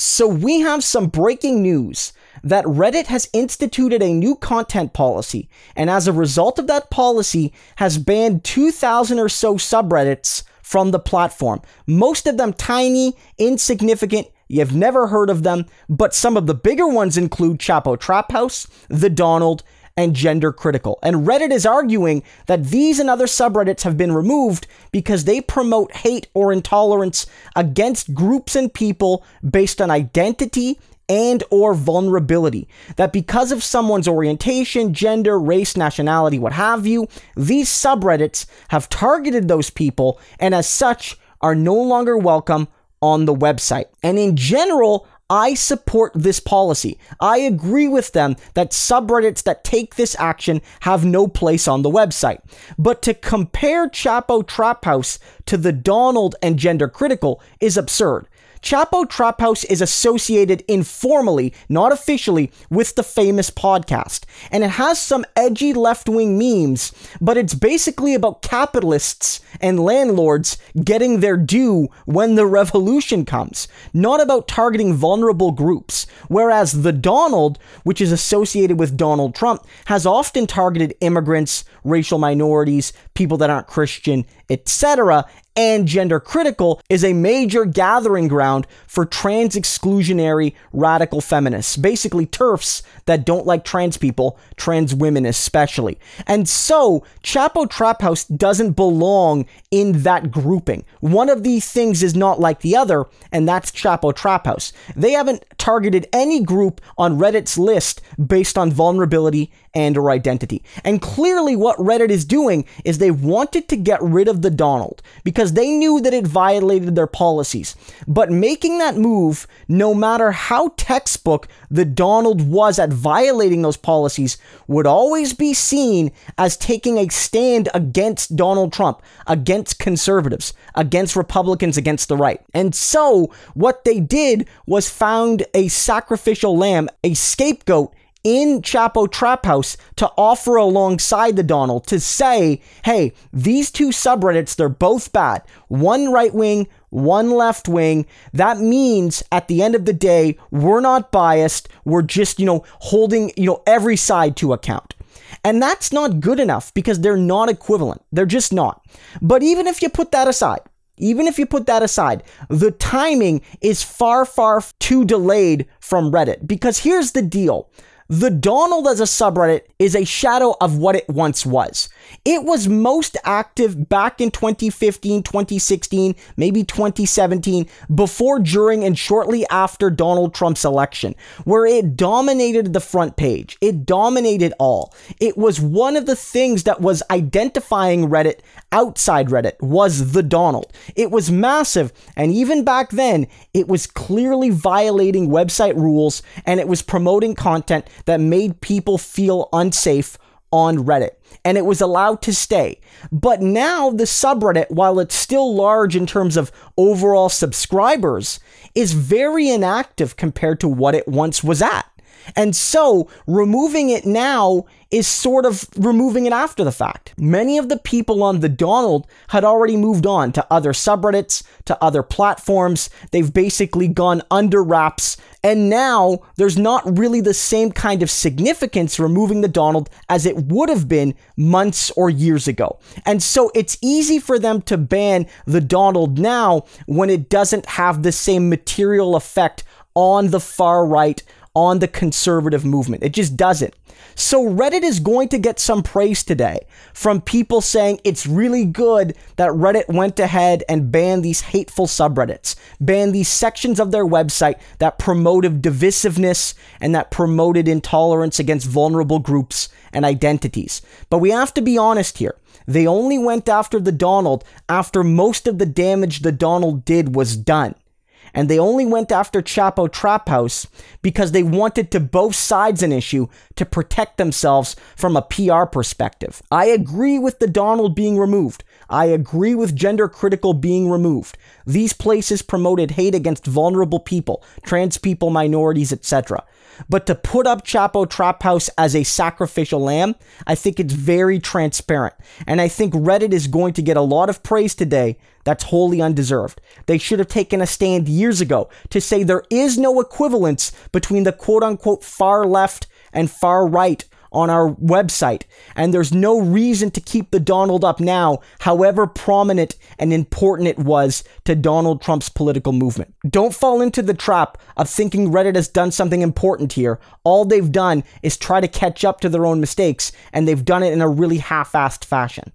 So we have some breaking news that Reddit has instituted a new content policy, and as a result of that policy has banned 2,000 or so subreddits from the platform. Most of them tiny, insignificant, you've never heard of them, but some of the bigger ones include Chapo Trap House, The Donald, and Gendercritical. And Reddit is arguing that these and other subreddits have been removed because they promote hate or intolerance against groups and people based on identity and or vulnerability. That because of someone's orientation, gender, race, nationality, what have you, these subreddits have targeted those people and as such are no longer welcome on the website. And in general, I support this policy. I agree with them that subreddits that take this action have no place on the website. But to compare Chapo Trap House to The Donald and Gendercritical is absurd. Chapo Trap House is associated informally, not officially, with the famous podcast. And it has some edgy left-wing memes, but it's basically about capitalists and landlords getting their due when the revolution comes, not about targeting vulnerable groups. Whereas The Donald, which is associated with Donald Trump, has often targeted immigrants, racial minorities, people that aren't Christian, etc., and Gendercritical is a major gathering ground for trans exclusionary radical feminists, basically TERFs that don't like trans people, trans women especially. And so Chapo Trap House doesn't belong in that grouping. One of these things is not like the other, and that's Chapo Trap House. They haven't targeted any group on Reddit's list based on vulnerability and or identity. And clearly what Reddit is doing is they wanted to get rid of The Donald because they knew that it violated their policies. But making that move, no matter how textbook The Donald was at violating those policies, would always be seen as taking a stand against Donald Trump, against conservatives, against Republicans, against the right. And so what they did was found a sacrificial lamb, a scapegoat in Chapo Trap House to offer alongside The Donald to say, hey, these two subreddits, they're both bad. One right wing, one left wing. That means at the end of the day, we're not biased. We're just, holding, every side to account. And that's not good enough because they're not equivalent. They're just not. But even if you put that aside, the timing is far, far too delayed from Reddit. Because here's the deal. The Donald as a subreddit is a shadow of what it once was. It was most active back in 2015, 2016, maybe 2017, before, during, and shortly after Donald Trump's election, where it dominated the front page. It dominated all. It was one of the things that was identifying Reddit outside Reddit was The Donald. It was massive, and even back then, it was clearly violating website rules, and it was promoting content that made people feel unsafe on Reddit, and it was allowed to stay. But now the subreddit, while it's still large in terms of overall subscribers, is very inactive compared to what it once was at. And so removing it now is sort of removing it after the fact. Many of the people on The Donald had already moved on to other subreddits, to other platforms. They've basically gone under wraps. And now there's not really the same kind of significance removing The Donald as it would have been months or years ago. And so it's easy for them to ban The Donald now when it doesn't have the same material effect on the far right, on the conservative movement. It just doesn't. So Reddit is going to get some praise today from people saying it's really good that Reddit went ahead and banned these hateful subreddits, banned these sections of their website that promoted divisiveness and that promoted intolerance against vulnerable groups and identities. But we have to be honest here. They only went after The Donald after most of the damage The Donald did was done. And they only went after Chapo Trap House because they wanted to both sides an issue to protect themselves from a PR perspective. I agree with The Donald being removed. I agree with Gendercritical being removed. These places promoted hate against vulnerable people, trans people, minorities, etc. But to put up Chapo Trap House as a sacrificial lamb, I think it's very transparent. And I think Reddit is going to get a lot of praise today that's wholly undeserved. They should have taken a stand years ago to say there is no equivalence between the quote-unquote far left and far right on our website, and there's no reason to keep the Donald up now, however prominent and important it was to Donald Trump's political movement. Don't fall into the trap of thinking Reddit has done something important here. All they've done is try to catch up to their own mistakes, and they've done it in a really half-assed fashion.